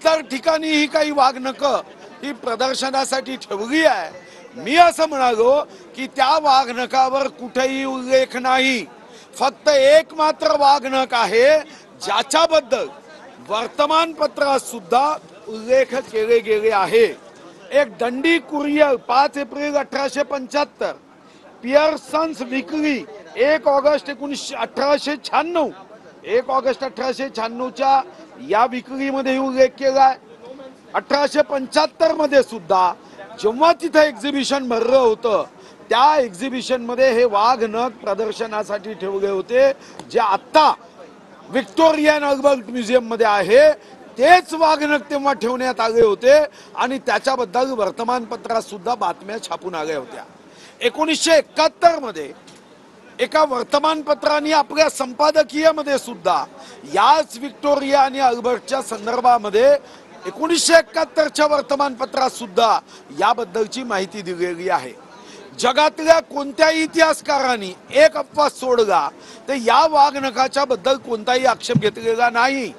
इतर ठिकाणी ही काही वाघनखं ही प्रदर्शनासाठी ठेवली आहे। मी असं म्हणालो की त्या वाघनखावर कुठेही उल्लेख नाही, फक्त एक मात्र वाघनख आहे ज्याच्याबद्दल वर्तमानपत्रात सुद्धा उल्लेख केले गेले आहे। एक दंडी कुरियर 5 एप्रिल 1875, पियर्सन्स विक्री 1 ऑगस्ट 1896, 1 ऑगस्ट 1896च्या या विक्रीमध्ये उल्लेख केलाय। 1875 मध्ये सुद्धा जेव्हा तिथे एक्झिबिशन भरलं होतं त्या एक्झिबिशन मध्ये हे वाघनख प्रदर्शनासाठी ठेवले होते, जे आता व्हिक्टोरिया अँड अल्बर्ट म्युझियम मध्ये आहे। तेच वाघनख तेव्हा ठेवण्यात आले होते आणि त्याच्याबद्दल वर्तमानपत्रात सुद्धा बातम्या छापून आल्या होत्या। 1971 मध्ये एका वर्तमानपत्राने आपल्या संपादकीयमध्ये सुद्धा याच व्हिक्टोरिया आणि अल्बर्टच्या संदर्भामध्ये 1971च्या वर्तमानपत्रात सुद्धा याबद्दलची माहिती दिलेली आहे। जगातल्या कोणत्याही इतिहासकारांनी एक अपवाद सोडला तर या वाघनखाच्या बद्दल कोणताही आक्षेप घेतलेला नाही।